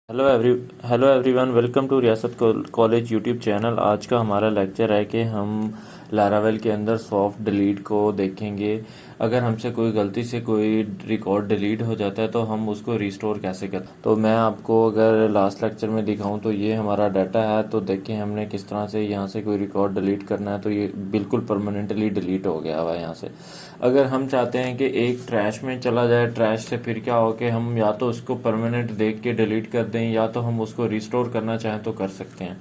Hello everyone, welcome to रियासत college YouTube channel. आज का हमारा लेक्चर है कि हम लारावेल के अंदर सॉफ्ट डिलीट को देखेंगे। अगर हमसे कोई गलती से कोई रिकॉर्ड डिलीट हो जाता है तो हम उसको रिस्टोर कैसे करते हैं। तो मैं आपको अगर लास्ट लेक्चर में दिखाऊं तो ये हमारा डाटा है। तो देखें हमने किस तरह से यहाँ से कोई रिकॉर्ड डिलीट करना है, तो ये बिल्कुल परमानेंटली डिलीट हो गया हुआ है यहाँ से। अगर हम चाहते हैं कि एक ट्रैश में चला जाए, ट्रैश से फिर क्या हो कि हम या तो उसको परमानेंट देख के डिलीट कर दें या तो हम उसको रिस्टोर करना चाहें तो कर सकते हैं,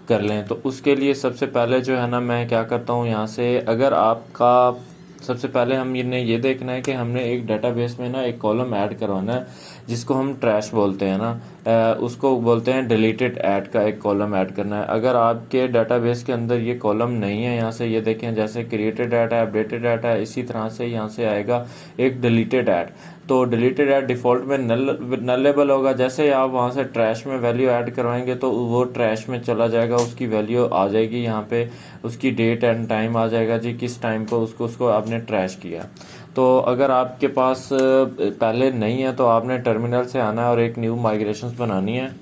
कर लें। तो उसके लिए सबसे पहले जो है ना, मैं क्या करता हूँ यहाँ से, अगर आपका सबसे पहले हम ये देखना है कि हमने एक डेटाबेस में ना एक कॉलम ऐड करवाना है जिसको हम ट्रैश बोलते हैं ना, उसको बोलते हैं डिलीटेड ऐड का एक कॉलम ऐड करना है। अगर आपके डेटाबेस के अंदर ये कॉलम नहीं है, यहाँ से ये देखें जैसे क्रिएटेड ऐड है, अपडेटेड ऐड है, इसी तरह से यहाँ से आएगा एक डिलीटेड ऐड। तो डिलीटेड ऐड डिफॉल्ट में नलेबल होगा। जैसे ही आप वहाँ से ट्रैश में वैल्यू ऐड करवाएंगे तो वो ट्रैश में चला जाएगा, उसकी वैल्यू आ जाएगी यहाँ पे, उसकी डेट एंड टाइम आ जाएगा जी, किस टाइम को उसको आपने ट्रैश किया। तो अगर आपके पास पहले नहीं है तो आपने टर्मिनल से आना है और एक न्यू माइग्रेशंस बनानी है।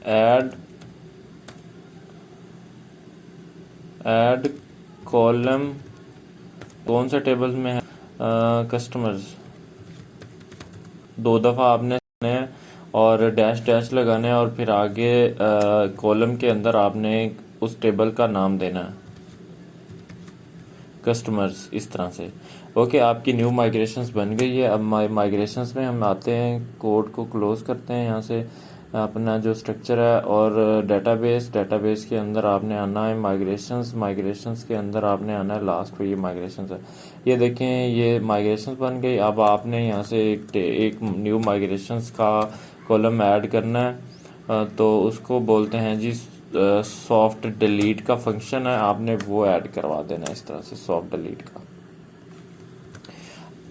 ऐड ऐड कॉलम कौन से टेबल में है, कस्टमर्स, दो दफ़ा आपने और डैश डैश लगाने और फिर आगे कॉलम के अंदर आपने उस टेबल का नाम देना है, कस्टमर्स, इस तरह से। ओके, आपकी न्यू माइग्रेशंस बन गई है। अब माइग्रेशंस में हम आते हैं, कोड को क्लोज करते हैं यहाँ से, अपना जो स्ट्रक्चर है, और डेटाबेस के अंदर आपने आना है माइग्रेशंस के अंदर आपने आना है, लास्ट पे ये माइग्रेशंस है। ये देखें, ये माइग्रेशंस बन गई। अब आपने यहाँ से एक न्यू माइग्रेशंस का कॉलम ऐड करना है, तो उसको बोलते हैं जी सॉफ्ट डिलीट का फंक्शन है, आपने वो ऐड करवा देना है इस तरह से, सॉफ्ट डिलीट का।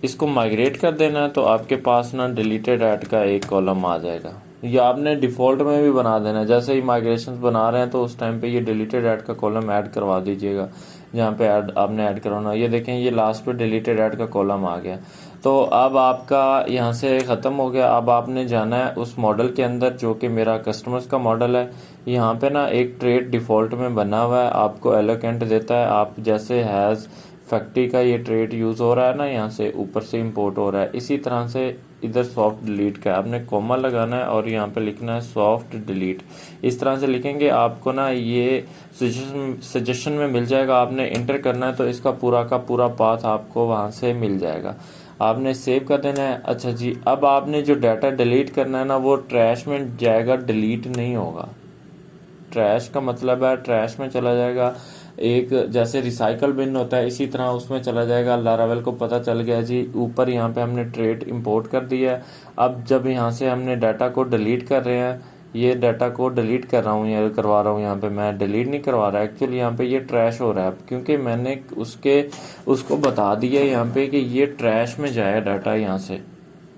इसको माइग्रेट कर देना है तो आपके पास ना डिलीटेड ऐड का एक कॉलम आ जाएगा। ये आपने डिफ़ॉल्ट में भी बना देना है, जैसे ही माइग्रेशन बना रहे हैं तो उस टाइम पे ये डिलीटेड ऐड का कॉलम ऐड करवा दीजिएगा जहाँ पे ऐड आपने ऐड करवाना। ये देखें, ये लास्ट पे डिलीटेड ऐड का कॉलम आ गया। तो अब आपका यहाँ से ख़त्म हो गया। अब आपने जाना है उस मॉडल के अंदर जो कि मेरा कस्टमर्स का मॉडल है। यहाँ पे ना एक ट्रेड डिफ़ॉल्ट में बना हुआ है, आपको एलोकेंट देता है। आप जैसे हैज़ फैक्ट्री का ये ट्रेड यूज़ हो रहा है ना, यहाँ से ऊपर से इंपोर्ट हो रहा है, इसी तरह से इधर सॉफ्ट डिलीट का आपने कॉमा लगाना है और यहाँ पे लिखना है सॉफ्ट डिलीट। इस तरह से लिखेंगे, आपको ना ये सजेशन में मिल जाएगा। आपने इंटर करना है तो इसका पूरा का पूरा पाथ आपको वहाँ से मिल जाएगा। आपने सेव कर देना है। अच्छा जी, अब आपने जो डाटा डिलीट करना है ना, वो ट्रैश में जाएगा, डिलीट नहीं होगा। ट्रैश का मतलब है ट्रैश में चला जाएगा, एक जैसे रिसाइकल बिन होता है इसी तरह उसमें चला जाएगा। लारावेल को पता चल गया जी, ऊपर यहाँ पे हमने ट्रेड इंपोर्ट कर दिया है। अब जब यहाँ से हमने डाटा को डिलीट कर रहे हैं, ये डाटा को डिलीट कर रहा हूँ या करवा रहा हूँ, यहाँ पे मैं डिलीट नहीं करवा रहा एक्चुअली, यहाँ पे ये ट्रैश हो रहा है क्योंकि मैंने उसको बता दिया यहाँ पे कि ये ट्रैश में जाए डाटा। यहाँ से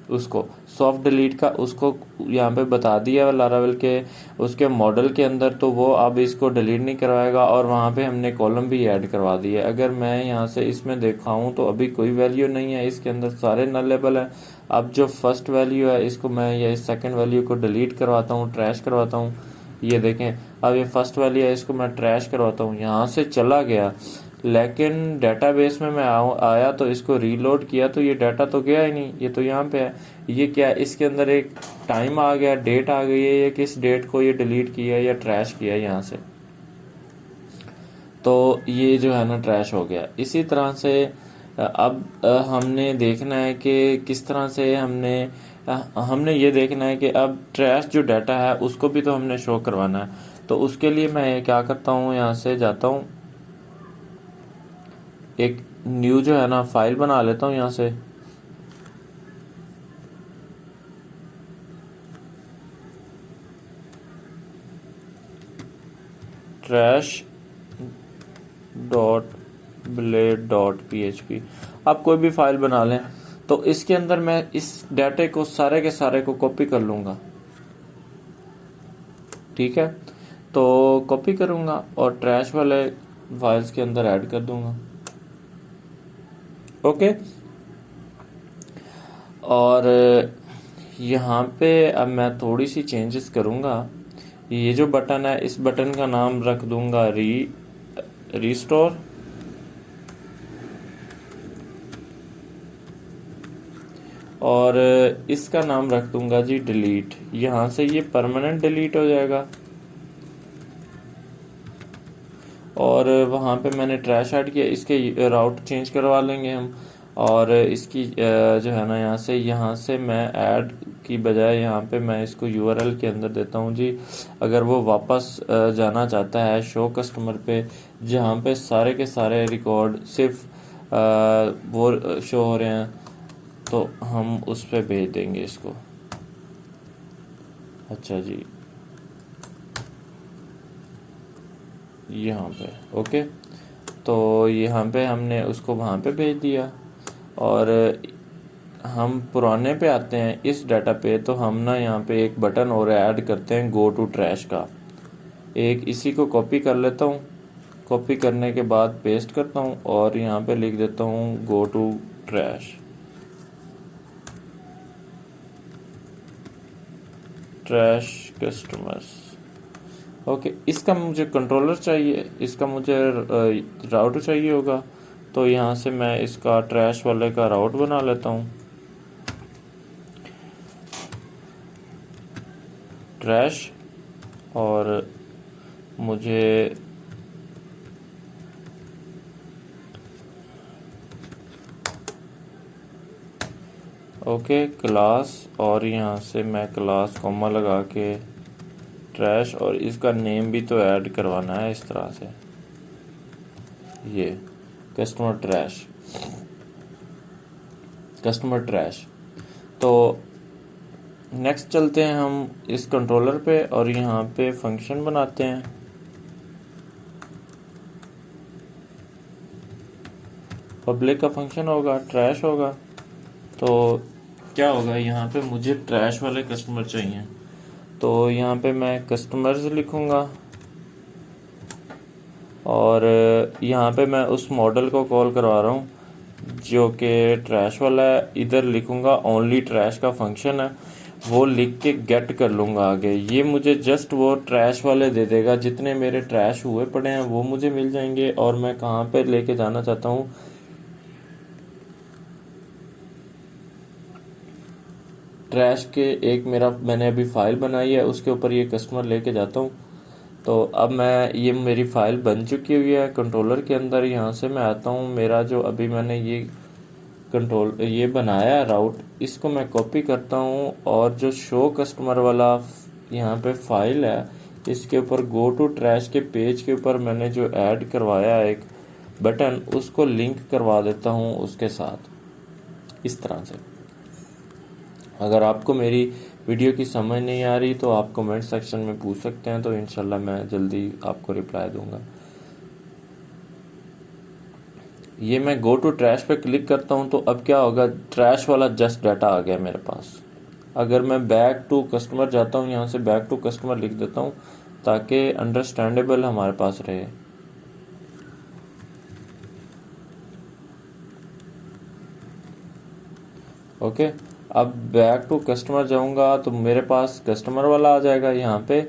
उसको सॉफ्ट डिलीट का उसको यहाँ पे बता दिया लारावेल के उसके मॉडल के अंदर, तो वो अब इसको डिलीट नहीं करवाएगा। और वहाँ पे हमने कॉलम भी ऐड करवा दिया। अगर मैं यहाँ से इसमें दिखाऊँ तो अभी कोई वैल्यू नहीं है इसके अंदर, सारे नलेबल है। अब जो फर्स्ट वैल्यू है इसको मैं, या इस सेकेंड वैल्यू को डिलीट करवाता हूँ, ट्रैश करवाता हूँ। ये देखें, अब ये फर्स्ट वैल्यू है, इसको मैं ट्रैश करवाता हूँ, यहाँ से चला गया। लेकिन डेटाबेस में मैं आया तो इसको रीलोड किया तो ये डाटा तो गया ही नहीं, ये तो यहाँ पे है। ये क्या है, इसके अंदर एक टाइम आ गया, डेट आ गई है, ये किस डेट को ये डिलीट किया या ट्रैश किया यहाँ से। तो ये जो है ना ट्रैश हो गया। इसी तरह से अब हमने देखना है कि किस तरह से हमने ये देखना है कि अब ट्रैश जो डाटा है उसको भी तो हमने शो करवाना है। तो उसके लिए मैं क्या करता हूँ, यहाँ से जाता हूँ, एक न्यू जो है ना फाइल बना लेता हूँ यहाँ से। Trash dot blade dot PHP, आप कोई भी फाइल बना लें। तो इसके अंदर मैं इस डाटे को सारे के सारे को कॉपी कर लूँगा, ठीक है। तो कॉपी करूँगा और ट्रैश वाले फाइल्स के अंदर ऐड कर दूँगा। ओके, और यहाँ पे अब मैं थोड़ी सी चेंजेस करूँगा। ये जो बटन है इस बटन का नाम रख दूँगा रीस्टोर, और इसका नाम रख दूंगा जी डिलीट। यहाँ से ये परमानेंट डिलीट हो जाएगा, और वहाँ पे मैंने ट्रैश ऐड किया, इसके राउट चेंज करवा लेंगे हम। और इसकी जो है ना यहाँ से मैं ऐड की बजाय यहाँ पे मैं इसको यूआरएल के अंदर देता हूँ जी। अगर वो वापस जाना चाहता है शो कस्टमर पे, जहाँ पे सारे के सारे रिकॉर्ड सिर्फ वो शो हो रहे हैं, तो हम उस पे भेज देंगे इसको। अच्छा जी, यहाँ पे ओके, तो यहाँ पे हमने उसको वहाँ पे भेज दिया। और हम पुराने पे आते हैं इस डाटा पे, तो हम ना यहाँ पे एक बटन और ऐड करते हैं गो टू ट्रैश का। एक इसी को कॉपी कर लेता हूँ, कॉपी करने के बाद पेस्ट करता हूँ और यहाँ पे लिख देता हूँ go to trash customers. Okay, इसका मुझे कंट्रोलर चाहिए, इसका मुझे राउट चाहिए होगा, तो यहाँ से मैं इसका ट्रैश वाले का राउट बना लेता हूँ, ट्रैश। और मुझे ओके क्लास, और यहाँ से मैं क्लास कॉमा लगा के ट्रैश, और इसका नेम भी तो ऐड करवाना है इस तरह से, ये कस्टमर ट्रैश। तो नेक्स्ट चलते हैं हम इस कंट्रोलर पे और यहाँ पे फंक्शन बनाते हैं। पब्लिक का फंक्शन होगा, ट्रैश होगा। तो क्या होगा, यहाँ पे मुझे ट्रैश वाले कस्टमर चाहिए, तो यहाँ पे मैं कस्टमर्स लिखूँगा, और यहाँ पे मैं उस मॉडल को कॉल करवा रहा हूँ जो कि ट्रैश वाला है। इधर लिखूँगा ओनली ट्रैश का फंक्शन है, वो लिख के गेट कर लूँगा आगे। ये मुझे जस्ट वो ट्रैश वाले दे देगा, जितने मेरे ट्रैश हुए पड़े हैं वो मुझे मिल जाएंगे। और मैं कहाँ पे लेके जाना चाहता हूँ, ट्रैश के एक मैंने अभी फाइल बनाई है, उसके ऊपर ये कस्टमर लेके जाता हूँ। तो अब ये मेरी फाइल बन चुकी हुई है कंट्रोलर के अंदर। यहाँ से मैं आता हूँ, मेरा जो अभी मैंने ये बनाया है राउट, इसको मैं कॉपी करता हूँ, और जो शो कस्टमर वाला यहाँ पे फाइल है, इसके ऊपर गो टू ट्रैश के पेज के ऊपर मैंने जो ऐड करवाया है एक बटन, उसको लिंक करवा देता हूँ उसके साथ, इस तरह से। अगर आपको मेरी वीडियो की समझ नहीं आ रही तो आप कमेंट सेक्शन में पूछ सकते हैं, तो इंशाल्लाह मैं जल्दी आपको रिप्लाई दूंगा। ये मैं गो टू ट्रैश पे क्लिक करता हूँ, तो अब क्या होगा, ट्रैश वाला जस्ट डाटा आ गया मेरे पास। अगर मैं बैक टू कस्टमर जाता हूँ, यहाँ से बैक टू कस्टमर लिख देता हूँ ताकि अंडरस्टैंडेबल हमारे पास रहे। ओके, अब बैक टू कस्टमर जाऊंगा तो मेरे पास कस्टमर वाला आ जाएगा यहाँ पे।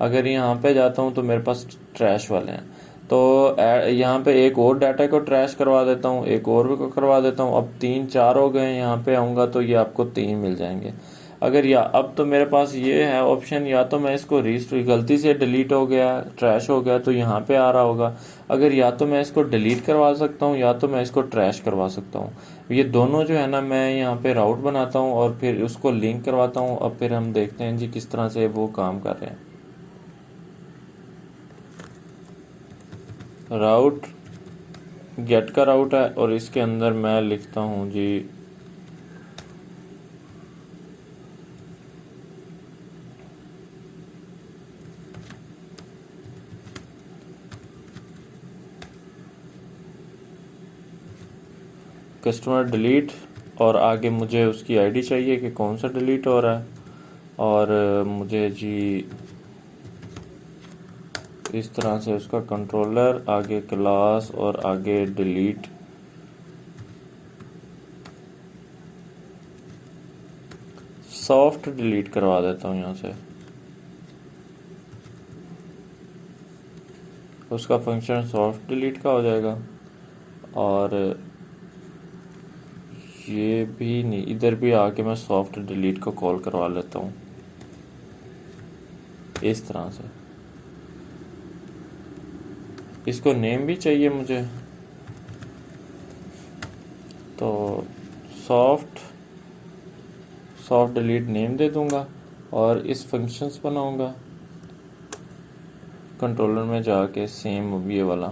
अगर यहाँ पे जाता हूँ तो मेरे पास ट्रैश वाले हैं, तो यहाँ पे एक और डाटा को ट्रैश करवा देता हूँ, एक और को करवा देता हूँ। अब 3-4 हो गए। यहाँ पे आऊँगा तो ये आपको 3 मिल जाएंगे। अगर अब तो मेरे पास ये है ऑप्शन, या तो मैं इसको गलती से डिलीट हो गया, ट्रैश हो गया, तो यहाँ पे आ रहा होगा। अगर या तो मैं इसको डिलीट करवा सकता हूँ, या तो मैं इसको ट्रैश करवा सकता हूँ। ये दोनों जो है ना, मैं यहाँ पे राउट बनाता हूँ और फिर उसको लिंक करवाता हूँ। अब फिर हम देखते हैं जी किस तरह से वो काम कर रहे हैं। राउट गेट का राउट है, और इसके अंदर मैं लिखता हूँ जी कस्टमर डिलीट, और आगे मुझे उसकी आईडी चाहिए कि कौन सा डिलीट हो रहा है। और मुझे जी इस तरह से उसका कंट्रोलर, आगे क्लास और आगे डिलीट। सॉफ्ट डिलीट करवा देता हूँ यहाँ से। उसका फंक्शन सॉफ्ट डिलीट का हो जाएगा। और ये भी नहीं, इधर भी आके मैं सॉफ्ट डिलीट को कॉल करवा लेता हूँ इस तरह से। इसको नेम भी चाहिए मुझे, तो सॉफ्ट डिलीट नेम दे दूंगा और इस फंक्शंस बनाऊंगा कंट्रोलर में जाके, सेम ये वाला।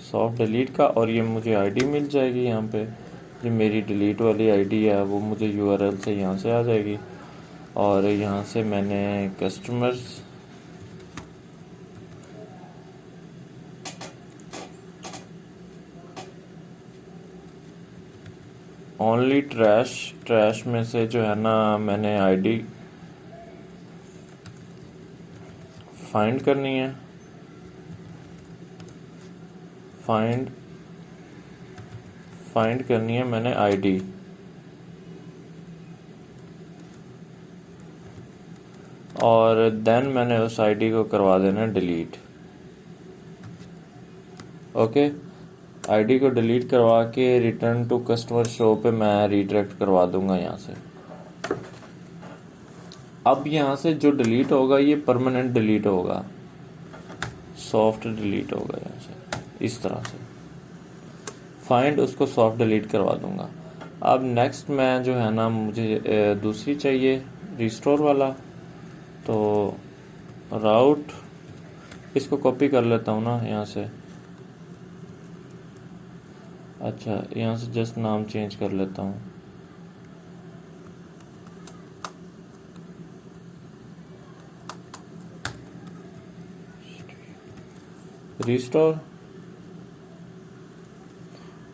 सॉफ्ट डिलीट का, और ये मुझे आईडी मिल जाएगी यहाँ पे। जो मेरी डिलीट वाली आईडी है वो मुझे यूआरएल से यहाँ से आ जाएगी। और यहाँ से मैंने कस्टमर्स ओनली ट्रैश में से जो है ना, मैंने आईडी फाइंड करनी है। फाइंड करनी है मैंने आईडी, और देन मैंने उस आईडी को करवा देना डिलीट। ओके, आईडी को डिलीट करवा के रिटर्न टू कस्टमर शो पे मैं रिडायरेक्ट करवा दूंगा यहाँ से। अब यहाँ से जो डिलीट होगा ये परमानेंट डिलीट होगा, सॉफ्ट डिलीट होगा यहाँ से इस तरह से। फाइंड उसको सॉफ्ट डिलीट करवा दूंगा। अब नेक्स्ट मैं जो है ना, मुझे दूसरी चाहिए रिस्टोर वाला, तो राउट इसको कॉपी कर लेता हूँ ना यहाँ से। अच्छा, यहाँ से जस्ट नाम चेंज कर लेता हूँ। रिस्टोर।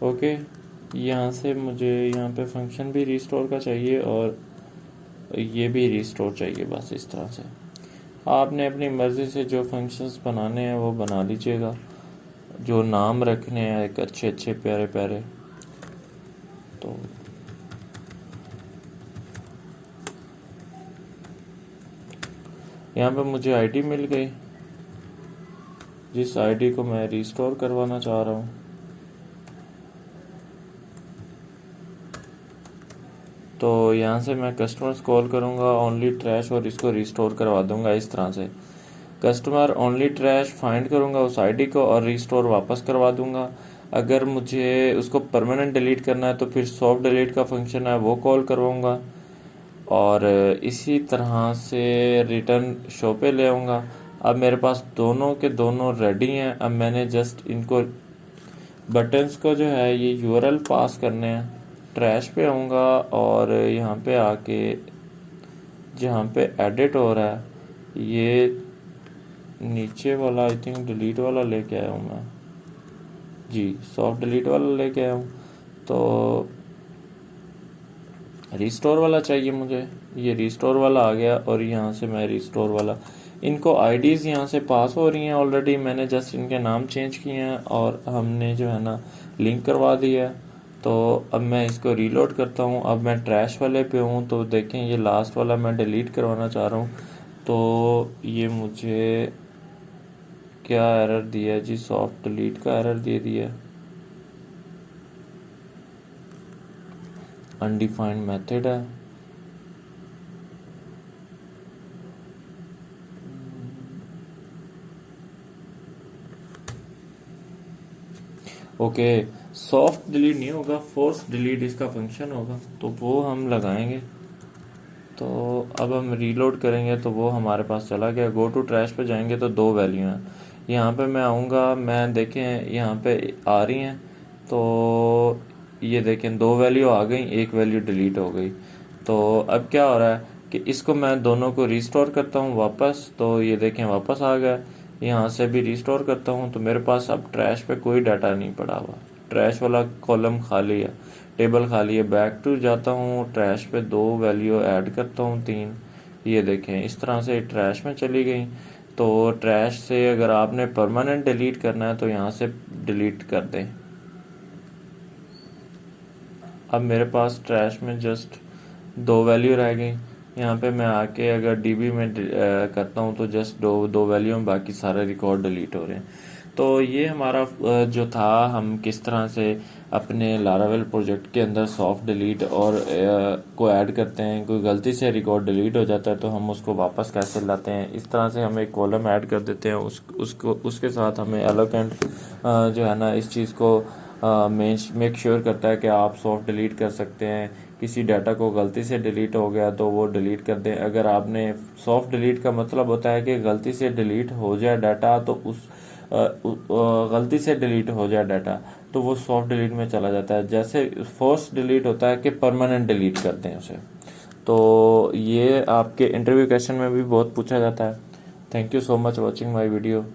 ओके, यहाँ से मुझे यहाँ पे फंक्शन भी रिस्टोर का चाहिए और ये भी रिस्टोर चाहिए, बस इस तरह से। आपने अपनी मर्ज़ी से जो फंक्शंस बनाने हैं वो बना लीजिएगा, जो नाम रखने हैं एक अच्छे अच्छे प्यारे प्यारे। तो यहाँ पे मुझे आईडी मिल गई, जिस आईडी को मैं रिस्टोर करवाना चाह रहा हूँ। तो यहाँ से मैं कस्टमर्स कॉल करूँगा ओनली ट्रैश और इसको रिस्टोर करवा दूँगा इस तरह से। कस्टमर ओनली ट्रैश फाइंड करूँगा उस आईडी को और रिस्टोर वापस करवा दूँगा। अगर मुझे उसको परमानेंट डिलीट करना है तो फिर सॉफ्ट डिलीट का फंक्शन है वो कॉल करवाऊँगा, और इसी तरह से रिटर्न शो पे ले आऊँगा। अब मेरे पास दोनों के दोनों रेडी हैं। अब मैंने जस्ट इनको बटन्स को जो है ये यूआरएल पास करने हैं। ट्रैश पे आऊँगा और यहाँ पे आके जहाँ पे एडिट हो रहा है ये नीचे वाला, आई थिंक डिलीट वाला लेके आया हूँ मैं जी, सॉफ्ट डिलीट वाला लेके आया हूँ। तो रिस्टोर वाला चाहिए मुझे, ये रिस्टोर वाला आ गया और यहाँ से मैं रिस्टोर वाला, इनको आईडीज़ यहाँ से पास हो रही हैं ऑलरेडी। मैंने जस्ट इनके नाम चेंज किए हैं और हमने जो है ना लिंक करवा दिया है। तो अब मैं इसको रीलोड करता हूँ। अब मैं ट्रैश वाले पे हूँ, तो देखें ये लास्ट वाला मैं डिलीट करवाना चाह रहा हूँ। तो ये मुझे क्या एरर दिया है जी, सॉफ्ट डिलीट का एरर दे दिया, अनडिफाइंड मेथड है। ओके, सॉफ्ट डिलीट नहीं होगा, फोर्स डिलीट इसका फंक्शन होगा, तो वो हम लगाएंगे। तो अब हम रीलोड करेंगे तो वो हमारे पास चला गया। गो टू ट्रैश पे जाएंगे तो दो वैल्यू हैं। यहाँ पे मैं आऊँगा, मैं देखें यहाँ पे आ रही हैं, तो ये देखें दो वैल्यू आ गई, एक वैल्यू डिलीट हो गई। तो अब क्या हो रहा है कि इसको मैं दोनों को रिस्टोर करता हूँ वापस, तो ये देखें वापस आ गया। यहाँ से भी रिस्टोर करता हूँ तो मेरे पास अब ट्रैश पे कोई डाटा नहीं पड़ा हुआ, ट्रैश वाला कॉलम खाली है, टेबल खाली है। बैक टू जाता हूँ, ट्रैश पे दो वैल्यू ऐड करता हूँ, तीन, ये देखें इस तरह से ट्रैश में चली गई। तो ट्रैश से अगर आपने परमानेंट डिलीट करना है तो यहाँ से डिलीट कर दें। अब मेरे पास ट्रैश में जस्ट 2 वैल्यू रह गई। यहाँ पे मैं आके अगर डीबी में करता हूँ तो जस्ट दो वैल्यू में बाकी सारे रिकॉर्ड डिलीट हो रहे हैं। तो ये हमारा जो था, हम किस तरह से अपने लारावेल प्रोजेक्ट के अंदर सॉफ्ट डिलीट और को ऐड करते हैं। कोई गलती से रिकॉर्ड डिलीट हो जाता है तो हम उसको वापस कैसे लाते हैं। इस तरह से हम एक कॉलम ऐड कर देते हैं, उसके साथ हमें एलोकेंट जो है ना इस चीज़ को मेक श्योर करता है कि आप सॉफ्ट डिलीट कर सकते हैं। किसी डाटा को गलती से डिलीट हो गया तो वो डिलीट कर दें। अगर आपने सॉफ्ट डिलीट का मतलब होता है कि गलती से डिलीट हो जाए डाटा, तो उस गलती से डिलीट हो जाए डाटा तो वो सॉफ्ट डिलीट में चला जाता है। जैसे फर्स्ट डिलीट होता है कि परमानेंट डिलीट करते हैं उसे। तो ये आपके इंटरव्यू क्वेश्चन में भी बहुत पूछा जाता है। Thank you so much watching my video.